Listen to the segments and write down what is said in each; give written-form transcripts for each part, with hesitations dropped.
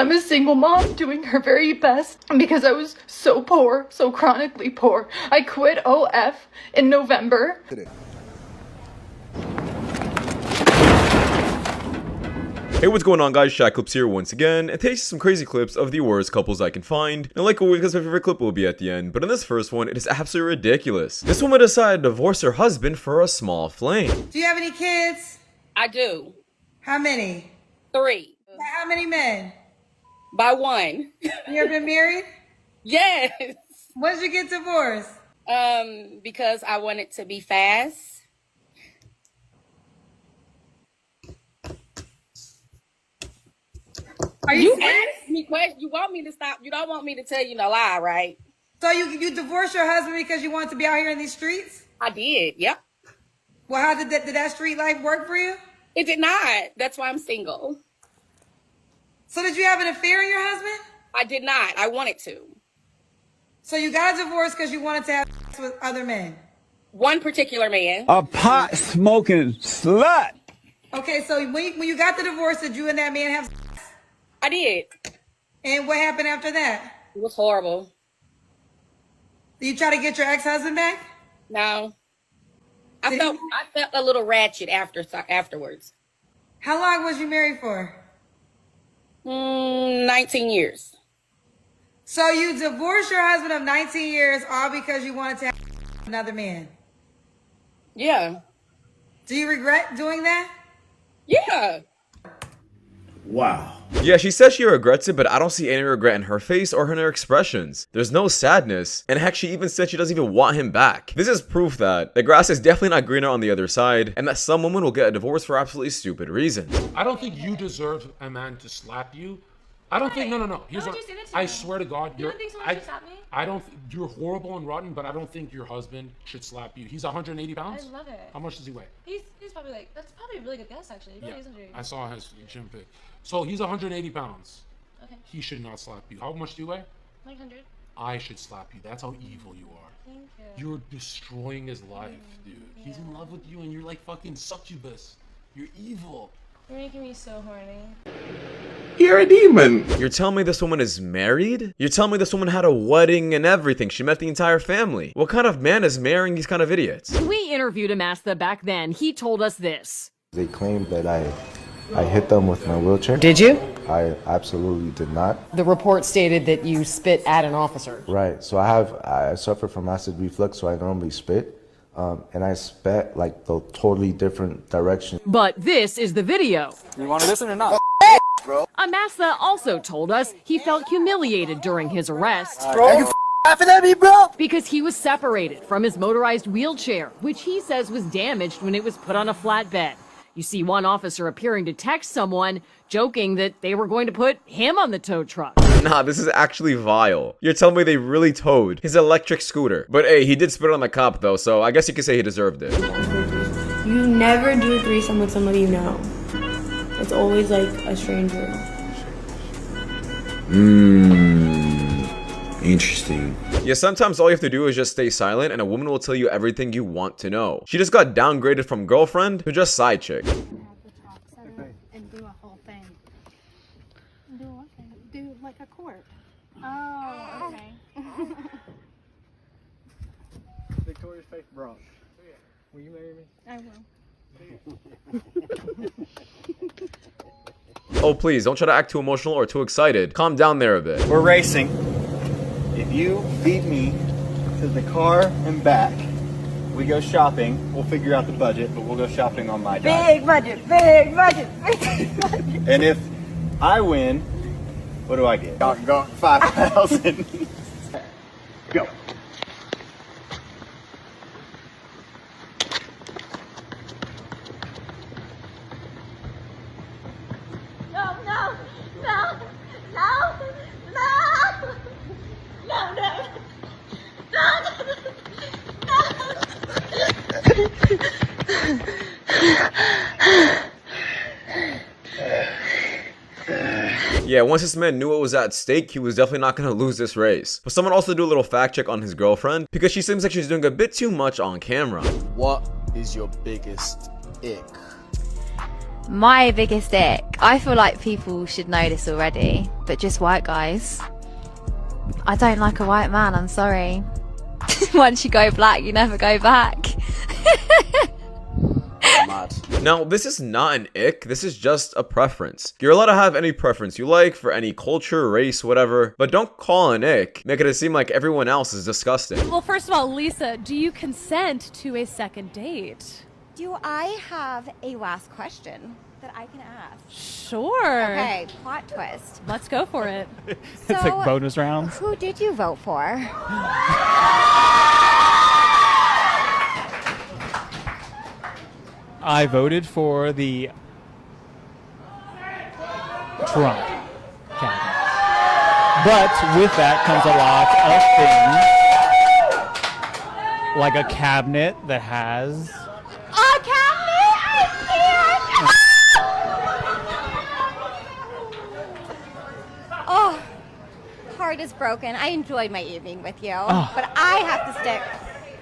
I'm a single mom doing her very best. And because I was so poor, so chronically poor, I quit OF in November. Hey, what's going on, guys? Shak-Clips here once again, and today's some crazy clips of the worst couples I can find. And like always, because my favorite clip will be at the end, but in this first one, it is absolutely ridiculous. This woman decided to divorce her husband for a small flame. Do you have any kids? I do. How many? 3. By how many men? By 1. You ever been married? Yes. When did you get divorced? Because I want it to be fast. Are You serious? asked me questions. You want me to stop. You don't want me to tell you no lie, right? So you divorced your husband because you wanted to be out here in these streets? I did. Yep. Well, how did that street life work for you? It did not. That's why I'm single. So did you have an affair with your husband? I did not. I wanted to. So you got a divorce because you wanted to have sex with other men? One particular man. A pot smoking slut. Okay, so when you got the divorce, did you and that man have sex? I did. And what happened after that? It was horrible. Did you try to get your ex-husband back? No. I felt a little ratchet afterwards. How long was you married for? 19 years. So you divorced your husband of 19 years all because you wanted to have another man? Yeah. Do you regret doing that? Yeah. Wow. Yeah, she says she regrets it, but I don't see any regret in her face or in her expressions. There's no sadness, and heck, she even said she doesn't even want him back. This is proof that the grass is definitely not greener on the other side, and that some women will get a divorce for absolutely stupid reasons. I don't think you deserve a man to slap you. I don't think. No. Here's what I swear to God. You don't think someone should slap me? I don't. You're horrible and rotten, but I don't think your husband should slap you. He's 180 pounds. I love it. How much does he weigh? He's probably like, that's probably a really good guess actually. Yeah, He's 100. I saw his gym pic. So he's 180 pounds. Okay. He should not slap you. How much do you weigh? Like 100. I should slap you. That's how evil you are. Thank you. You're destroying his life, dude. He's in love with you, and you're like fucking succubus. You're evil. You're making me so horny. You're a demon. You're telling me this woman is married? You're telling me this woman had a wedding and everything? She met the entire family. What kind of man is marrying these kind of idiots? We interviewed Amasta back then. He told us this. They claimed that I hit them with my wheelchair. Did you? I absolutely did not. The report stated that you spit at an officer. Right. So I suffer from acid reflux, so I normally spit. And I spat like the totally different direction. But this is the video. You want to listen or not? Bro. Amasta also told us he felt humiliated during his arrest. Laughing at me, bro? Because he was separated from his motorized wheelchair, which he says was damaged when it was put on a flatbed. You see one officer appearing to text someone, joking that they were going to put him on the tow truck. Nah, this is actually vile. You're telling me they really towed his electric scooter. But hey, he did spit on the cop though, so I guess you could say he deserved it. You never do a threesome with somebody you know. It's always like a stranger. Interesting. Yeah, sometimes all you have to do is just stay silent and a woman will tell you everything you want to know. She just got downgraded from girlfriend to just side chick. And do a whole thing. Do what thing? Do like a court. Oh, okay. Victoria's face bronze. Will you marry me? I will. Oh please, don't try to act too emotional or too excited. Calm down there a bit. We're racing. If you beat me to the car and back, we go shopping. We'll figure out the budget, but we'll go shopping on my dime. Big budget, big budget, big budget. And if I win, what do I get? Go 5,000. Go. Yeah, once this man knew what was at stake, he was definitely not gonna lose this race. But someone also do a little fact check on his girlfriend, because she seems like she's doing a bit too much on camera. What is your biggest ick? My biggest ick. I feel like people should know this already, but just white guys. I don't like a white man, I'm sorry. Once you go black, you never go back. Now, this is not an ick, this is just a preference. You're allowed to have any preference you like for any culture, race, whatever, but don't call an ick, make it seem like everyone else is disgusting. Well, first of all, Lisa, do you consent to a second date? Do I have a last question that I can ask? Sure. Okay, plot twist. Let's go for it. It's like bonus rounds. Who did you vote for? I voted for the Trump cabinet. But with that comes a lot of things, like a cabinet that has... A cabinet? I can't! Oh, heart is broken. I enjoyed my evening with you, but I have to stick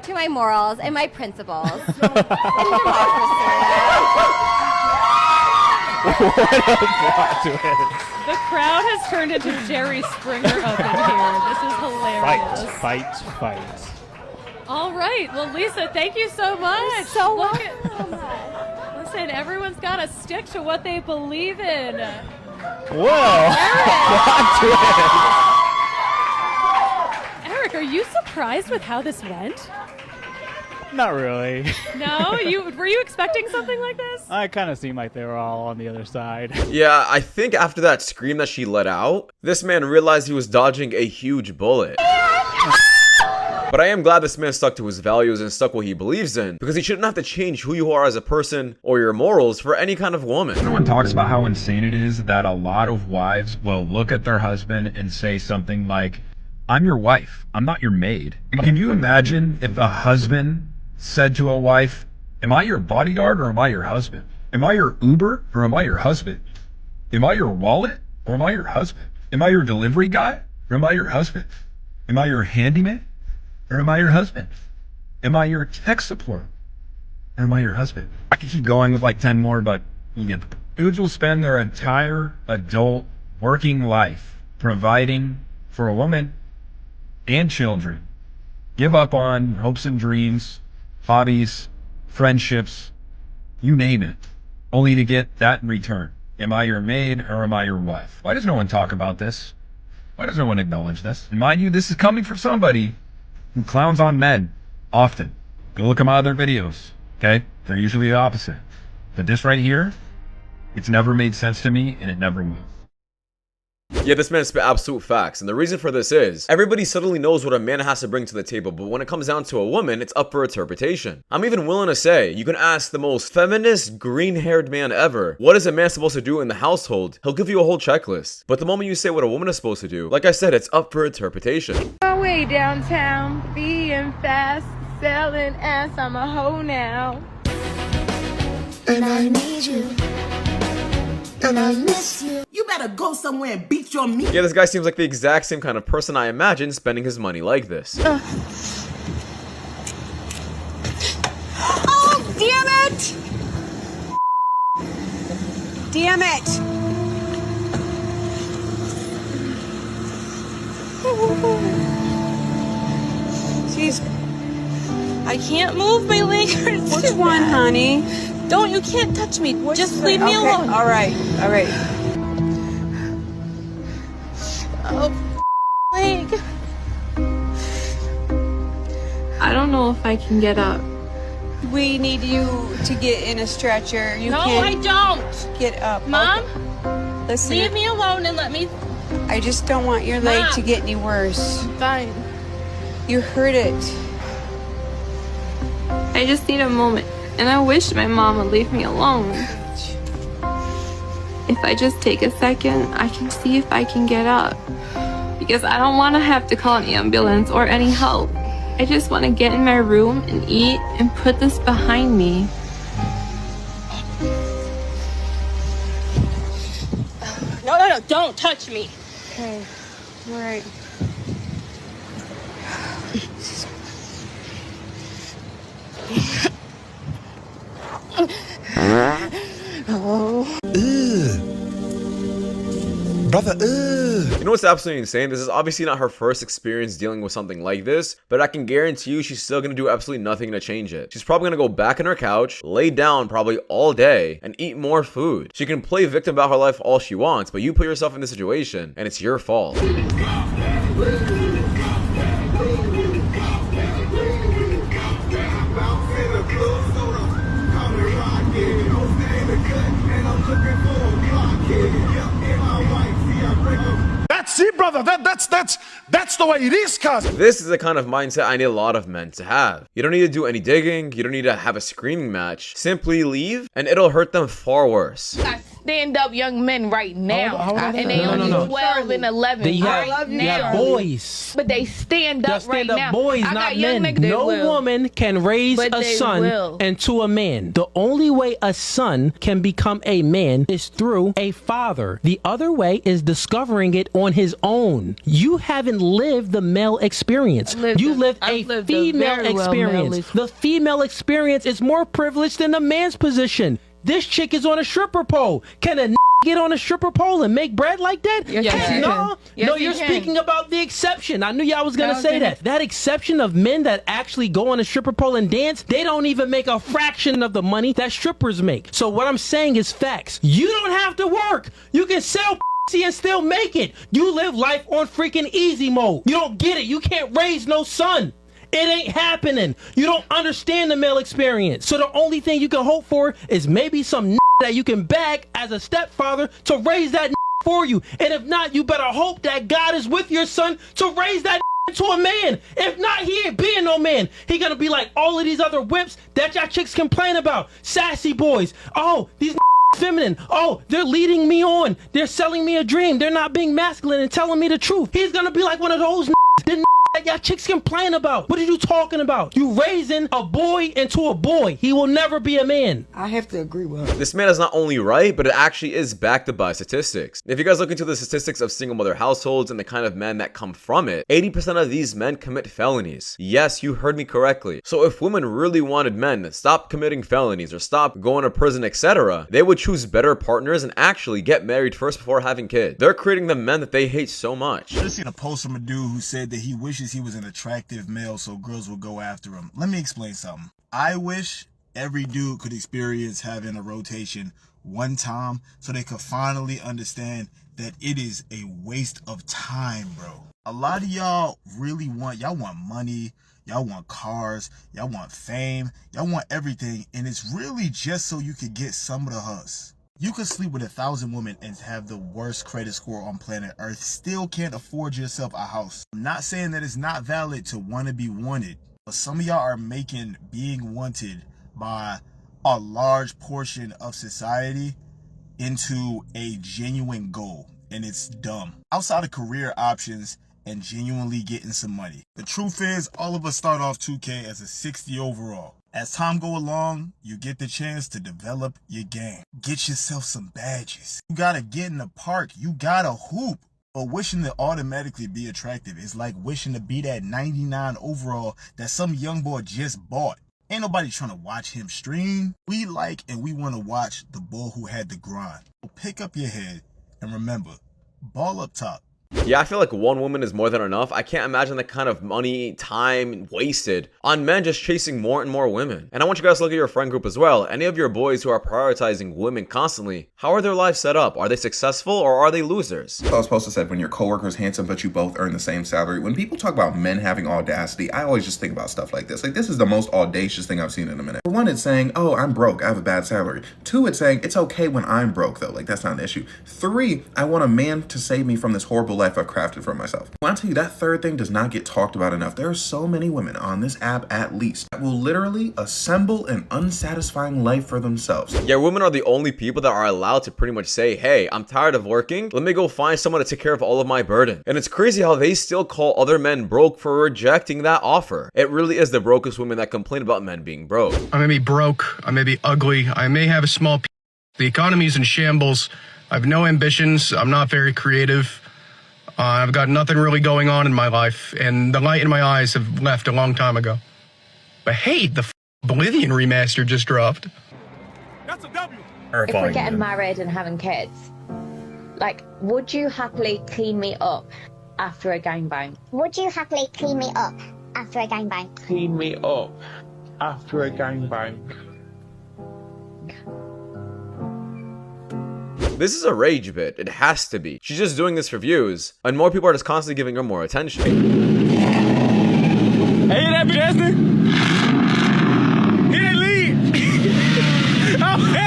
to my morals and my principles and democracy. What a plot twist. The crowd has turned into Jerry Springer up in here. This is hilarious. Fight. All right. Well, Lisa, thank you so much. So welcome. Listen, everyone's got to stick to what they believe in. Whoa. Plot twist. Eric, are you surprised with how this went? Not really. No? Were you expecting something like this? I kind of seemed like they were all on the other side. Yeah, I think after that scream that she let out, this man realized he was dodging a huge bullet. But I am glad this man stuck to his values and stuck what he believes in, because he shouldn't have to change who you are as a person or your morals for any kind of woman. Everyone talks about how insane it is that a lot of wives will look at their husband and say something like, "I'm your wife, I'm not your maid." Can you imagine if a husband said to a wife, "Am I your bodyguard or am I your husband? Am I your Uber or am I your husband? Am I your wallet or am I your husband? Am I your delivery guy or am I your husband? Am I your handyman or am I your husband? Am I your tech support or am I your husband?" I could keep going with like 10 more, but you get the point. Dudes will spend their entire adult working life providing for a woman and children, give up on hopes and dreams, hobbies, friendships, you name it, only to get that in return. Am I your maid or am I your wife? Why does no one talk about this? Why does no one acknowledge this? And mind you, this is coming from somebody who clowns on men often. Go look at my other videos, okay? They're usually the opposite. But this right here, it's never made sense to me and it never will. Yeah, this man spit absolute facts, and the reason for this is, everybody suddenly knows what a man has to bring to the table, but when it comes down to a woman, it's up for interpretation. I'm even willing to say, you can ask the most feminist, green-haired man ever, what is a man supposed to do in the household? He'll give you a whole checklist. But the moment you say what a woman is supposed to do, like I said, it's up for interpretation. Way downtown, being fast, selling ass, I'm a hoe now. And I need you. And I miss you. You better go somewhere and beat your meat. Yeah, this guy seems like the exact same kind of person I imagine spending his money like this. Oh, damn it! Damn it! Jeez. I can't move, my leg hurts. Which one, honey? Don't, you can't touch me. Just leave me alone. All right. Oh, leg. I don't know if I can get up. We need you to get in a stretcher. You No, can't I don't. get up. Mom, Okay. Listen, leave me alone and let me. I just don't want your leg Mom. to get any worse. Fine. You hurt it. I just need a moment, and I wish my mom would leave me alone. If I just take a second, I can see if I can get up. Because I don't want to have to call an ambulance or any help. I just want to get in my room and eat and put this behind me. No, don't touch me. Okay. All right. Oh. Ugh. Brother, ugh. You know what's absolutely insane? This is obviously not her first experience dealing with something like this, but I can guarantee you she's still gonna do absolutely nothing to change it. She's probably gonna go back on her couch, lay down probably all day, and eat more food. She can play victim about her life all she wants, but you put yourself in this situation, and it's your fault. That's it, brother. That's the way it is, cuz. This is the kind of mindset I need a lot of men to have. You don't need to do any digging. You don't need to have a screaming match. Simply leave, and it'll hurt them far worse. Stand up young men right now, and they only 12 and 11 Then you right have, now. you have boys. But they stand up Stand right up now. boys, I not got young men. niggas that No will. woman can raise But a they son will. into a man. The only way a son can become a man is through a father. The other way is discovering it on his own. You haven't lived the male experience. You lived a female experience. The female experience is more privileged than the man's position. This chick is on a stripper pole. Can a get on a stripper pole and make bread like that? Yes, Heck you no. can. Yes, No, you you're can. speaking about the exception. I knew y'all was gonna No, say okay. that. That exception of men that actually go on a stripper pole and dance, they don't even make a fraction of the money that strippers make. So what I'm saying is facts. You don't have to work. You can sell and still make it. You live life on freaking easy mode. You don't get it. You can't raise no son. It ain't happening. You don't understand the male experience. So the only thing you can hope for is maybe some that you can bag as a stepfather to raise that for you. And if not, you better hope that God is with your son to raise that into a man. If not, he ain't being no man. He gonna be like all of these other wimps that y'all chicks complain about. Sassy boys. Oh, these feminine. Oh, they're leading me on. They're selling me a dream. They're not being masculine and telling me the truth. He's gonna be like one of those that y'all chicks complain about. What are you talking about? You raising a boy into a boy. He will never be a man. I have to agree with her. This man is not only right, but it actually is backed up by statistics. If you guys look into the statistics of single mother households and the kind of men that come from it, 80% of these men commit felonies. Yes, you heard me correctly. So if women really wanted men to stop committing felonies or stop going to prison, etc., they would choose better partners and actually get married first before having kids. They're creating the men that they hate so much. I just seen a post from a dude who said that he wishes he was an attractive male so girls will go after him. Let me explain something. I wish every dude could experience having a rotation one time so they could finally understand that it is a waste of time, bro. A lot of y'all really want money, y'all want cars, y'all want fame, y'all want everything, and it's really just so you could get some of the hustle. You could sleep with 1,000 women and have the worst credit score on planet Earth, still can't afford yourself a house. I'm not saying that it's not valid to want to be wanted, but some of y'all are making being wanted by a large portion of society into a genuine goal, and it's dumb. Outside of career options and genuinely getting some money. The truth is, all of us start off 2K as a 60 overall. As time go along, you get the chance to develop your game. Get yourself some badges. You gotta get in the park. You gotta hoop. But wishing to automatically be attractive is like wishing to be that 99 overall that some young boy just bought. Ain't nobody trying to watch him stream. We like and we want to watch the boy who had the grind. So pick up your head and remember, ball up top. Yeah, I feel like one woman is more than enough. I can't imagine the kind of money, time wasted on men just chasing more and more women. And I want you guys to look at your friend group as well. Any of your boys who are prioritizing women constantly, how are their lives set up? Are they successful or are they losers? I was supposed to say when your coworker's handsome but you both earn the same salary. When people talk about men having audacity, I always just think about stuff like this. Like, this is the most audacious thing I've seen in a minute. For one, it's saying, oh, I'm broke, I have a bad salary. Two, it's saying, it's okay when I'm broke though. Like, that's not an issue. Three, I want a man to save me from this horrible life I've crafted for myself. When I tell you that third thing does not get talked about enough, there are so many women on this app at least that will literally assemble an unsatisfying life for themselves. Yeah, women are the only people that are allowed to pretty much say, hey, I'm tired of working. Let me go find someone to take care of all of my burden. And it's crazy how they still call other men broke for rejecting that offer. It really is the brokest women that complain about men being broke. I may be broke, I may be ugly, I may have a small the economy's in shambles, I have no ambitions, I'm not very creative. I've got nothing really going on in my life, and the light in my eyes have left a long time ago. But hey, the Oblivion remaster just dropped. That's a W. If we're getting married and having kids, like, would you happily clean me up after a gangbang? Would you happily clean me up after a gangbang? Clean me up after a gangbang. This is a rage bit. It has to be. She's just doing this for views, and more people are just constantly giving her more attention. Hey, that Justin! Hit it, lead! Oh, hell!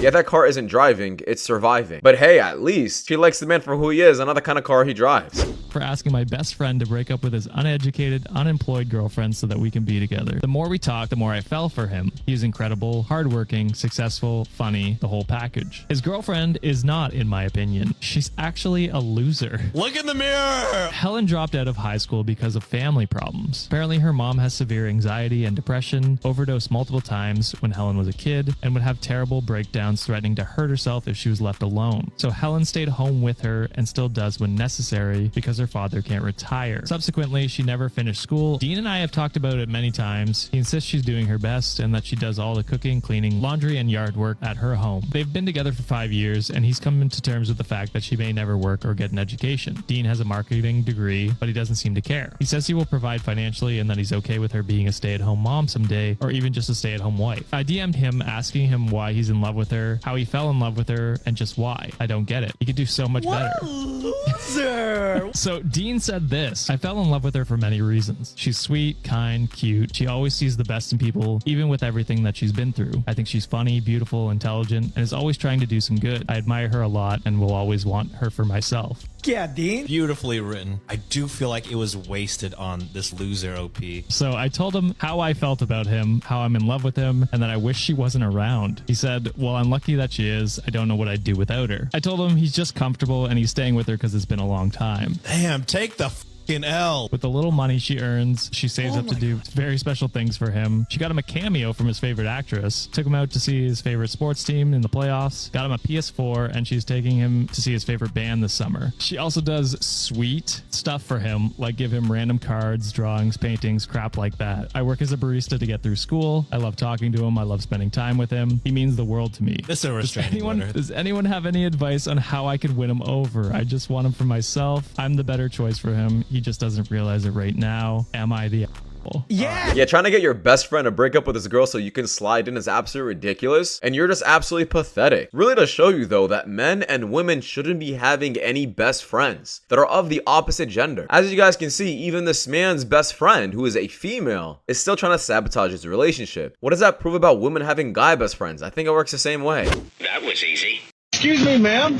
Yeah, that car isn't driving, it's surviving. But hey, at least she likes the man for who he is and not the kind of car he drives. For asking my best friend to break up with his uneducated, unemployed girlfriend so that we can be together. The more we talked, the more I fell for him. He's incredible, hardworking, successful, funny, the whole package. His girlfriend is not, in my opinion. She's actually a loser. Look in the mirror! Helen dropped out of high school because of family problems. Apparently her mom has severe anxiety and depression, overdosed multiple times when Helen was a kid, and would have terrible breakdowns threatening to hurt herself if she was left alone. So Helen stayed home with her and still does when necessary because her father can't retire. Subsequently, she never finished school. Dean and I have talked about it many times. He insists she's doing her best and that she does all the cooking, cleaning, laundry, and yard work at her home. They've been together for 5 years, and he's come to terms with the fact that she may never work or get an education. Dean has a marketing degree, but he doesn't seem to care. He says he will provide financially and that he's okay with her being a stay-at-home mom someday, or even just a stay-at-home wife. I DM'd him asking him why he's in love with her, how he fell in love with her, and just why. I don't get it. He could do so much better. Loser! So Dean said this: I fell in love with her for many reasons. She's sweet, kind, cute. She always sees the best in people, even with everything that she's been through. I think she's funny, beautiful, intelligent, and is always trying to do some good. I admire her a lot and will always want her for myself. Yeah, Dean. Beautifully written. I do feel like it was wasted on this loser OP. So I told him how I felt about him, how I'm in love with him, and that I wish she wasn't around. He said, well, I'm lucky that she is. I don't know what I'd do without her. I told him he's just comfortable and he's staying with her because it's been a long time. Damn, take the fucking L. With the little money she earns, she saves up to do very special things for him. She got him a cameo from his favorite actress, took him out to see his favorite sports team in the playoffs, got him a PS4, and she's taking him to see his favorite band this summer. She also does sweet stuff for him, like give him random cards, drawings, paintings, crap like that. I work as a barista to get through school. I love talking to him. I love spending time with him. He means the world to me. This is a restraining order. Does anyone have any advice on how I could win him over? I just want him for myself. I'm the better choice for him. He just doesn't realize it right now. Am I the asshole? Yeah, trying to get your best friend to break up with this girl so you can slide in is absolutely ridiculous, and you're just absolutely pathetic. Really to show you though that men and women shouldn't be having any best friends that are of the opposite gender. As you guys can see, even this man's best friend, who is a female, is still trying to sabotage his relationship. What does that prove about women having guy best friends? I think it works the same way. That was easy. Excuse me, ma'am.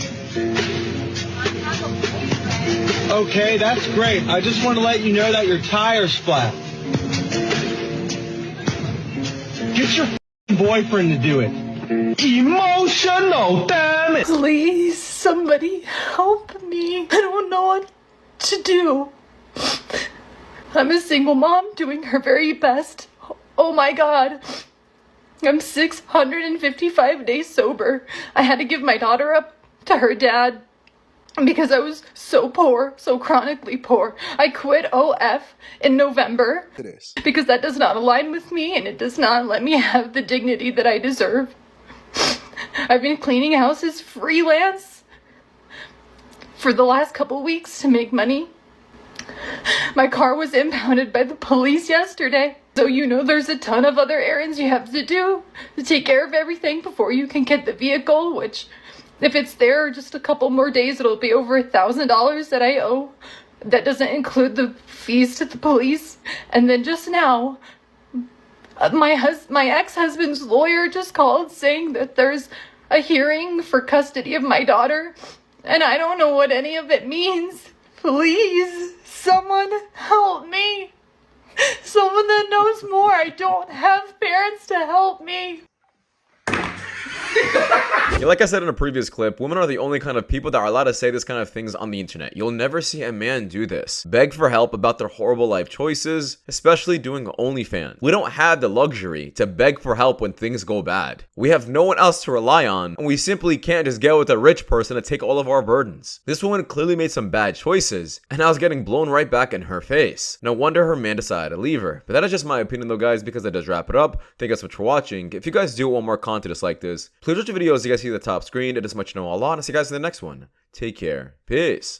Okay, that's great. I just want to let you know that your tire's flat. Get your boyfriend to do it. Emotional, damn it! Please, somebody help me. I don't know what to do. I'm a single mom doing her very best. Oh my God. I'm 655 days sober. I had to give my daughter up to her dad because I was so poor, so chronically poor. I quit OF in November because that does not align with me and it does not let me have the dignity that I deserve. I've been cleaning houses freelance for the last couple weeks to make money. My car was impounded by the police yesterday. So you know there's a ton of other errands you have to do to take care of everything before you can get the vehicle, which if it's there just a couple more days, it'll be over $1,000 that I owe. That doesn't include the fees to the police. And then just now, my ex-husband's lawyer just called saying that there's a hearing for custody of my daughter. And I don't know what any of it means. Please, someone help me. Someone that knows more. I don't have parents to help me. Yeah, like I said in a previous clip, women are the only kind of people that are allowed to say this kind of things on the internet. You'll never see a man do this. Beg for help about their horrible life choices, especially doing OnlyFans. We don't have the luxury to beg for help when things go bad. We have no one else to rely on, and we simply can't just get with a rich person to take all of our burdens. This woman clearly made some bad choices, and I was getting blown right back in her face. No wonder her man decided to leave her. But that is just my opinion though, guys, because that does wrap it up. Thank you guys so much for watching. If you guys do want more content just like this, please watch the videos you guys see at the top screen. It is much know a lot. I'll see you guys in the next one. Take care. Peace.